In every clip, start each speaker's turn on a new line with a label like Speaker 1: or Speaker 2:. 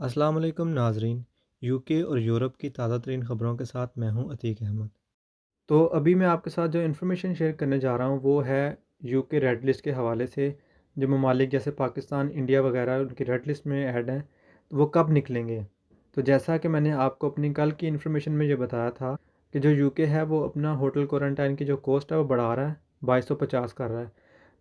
Speaker 1: अस्सलाम वालेकुम नाज़रीन। यूके और यूरोप की ताज़ा तरीन ख़बरों के साथ मैं हूं अतीक अहमद। तो अभी मैं आपके साथ जो इन्फॉर्मेशन शेयर करने जा रहा हूं वो है यूके रेड लिस्ट के हवाले से। जो ममालिक जैसे पाकिस्तान, इंडिया वगैरह उनकी रेड लिस्ट में ऐड हैं, तो वो कब निकलेंगे। तो जैसा कि मैंने आपको अपनी कल की इन्फॉर्मेशन में ये बताया था कि जो यूके है वो अपना होटल क्वारंटाइन की जो कॉस्ट है वो बढ़ा रहा है, 2250 कर रहा है।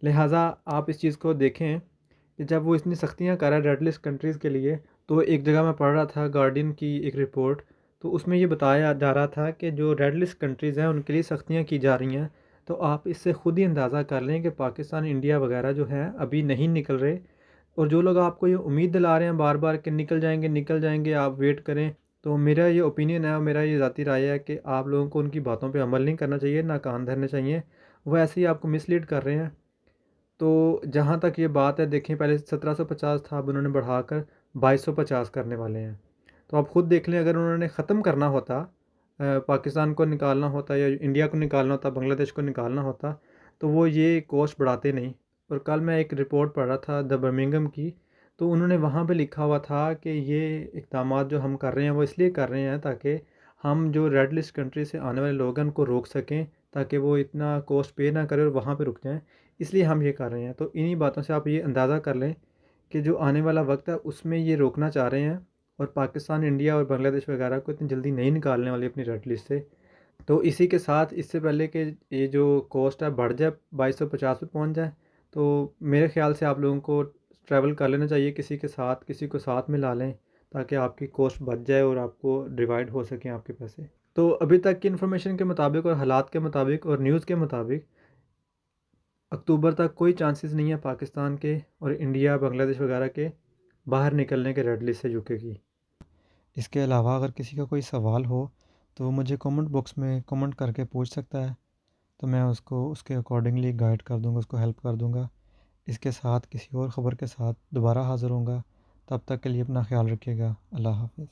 Speaker 1: लिहाजा आप इस चीज़ को देखें कि जब वो इतनी सख्तियाँ कर रहा है रेड लिस्ट कंट्रीज़ के लिए, तो एक जगह मैं पढ़ रहा था गार्डियन की एक रिपोर्ट, तो उसमें ये बताया जा रहा था कि जो रेड लिस्ट कंट्रीज़ हैं उनके लिए सख्तियाँ की जा रही हैं। तो आप इससे ख़ुद ही अंदाज़ा कर लें कि पाकिस्तान, इंडिया वगैरह जो हैं अभी नहीं निकल रहे। और जो लोग आपको ये उम्मीद दिला रहे हैं बार बार कि निकल जाएंगे, आप वेट करें, तो मेरा ये ओपिनियन है और मेरा ये ज़ाती राय है कि आप लोगों को उनकी बातों पे अमल नहीं करना चाहिए, ना कान धरने चाहिए। वो ऐसे ही आपको मिसलीड कर रहे हैं। तो जहाँ तक ये बात है, देखें पहले 1750 था, अब उन्होंने बढ़ाकर 2250 करने वाले हैं। तो आप खुद देख लें, अगर उन्होंने ख़त्म करना होता, पाकिस्तान को निकालना होता या इंडिया को निकालना होता, बांग्लादेश को निकालना होता, तो वो ये कॉस्ट बढ़ाते नहीं। और कल मैं एक रिपोर्ट पढ़ रहा था द बर्मिंघम की, तो उन्होंने वहाँ पे लिखा हुआ था कि ये इक़दामात जो हम कर रहे हैं वो इसलिए कर रहे हैं ताकि हम जो रेड लिस्ट कंट्री से आने वाले लोग हैं उनको रोक सकें, ताकि वो इतना कॉस्ट पे ना करें और वहाँ पे रुक जाएँ। इसलिए हम ये कर रहे हैं। तो इन्हीं बातों से आप ये अंदाज़ा कर लें कि जो आने वाला वक्त है उसमें ये रोकना चाह रहे हैं, और पाकिस्तान, इंडिया और बांग्लादेश वगैरह को इतनी जल्दी नहीं निकालने वाली अपनी रेड लिस्ट से। तो इसी के साथ, इससे पहले कि ये जो कॉस्ट है बढ़ जाए, 2250 पे पहुंच जाए, तो मेरे ख्याल से आप लोगों को ट्रैवल कर लेना चाहिए किसी के साथ, किसी को साथ में ला लें, ताकि आपकी कॉस्ट बच जाए और आपको डिवाइड हो सकें आपके पैसे। तो अभी तक की इन्फॉर्मेशन के मुताबिक और हालात के मुताबिक और न्यूज़ के मुताबिक अक्टूबर तक कोई चांसेस नहीं है पाकिस्तान के और इंडिया, बांग्लादेश वगैरह के बाहर निकलने के रेड लिस्ट से यूके की। इसके अलावा अगर किसी का कोई सवाल हो तो वो मुझे कमेंट बॉक्स में कमेंट करके पूछ सकता है, तो मैं उसको उसके अकॉर्डिंगली गाइड कर दूंगा, उसको हेल्प कर दूंगा। इसके साथ किसी और ख़बर के साथ दोबारा हाज़िर होऊंगा। तब तक के लिए अपना ख्याल रखिएगा। अल्लाह हाफ़िज़।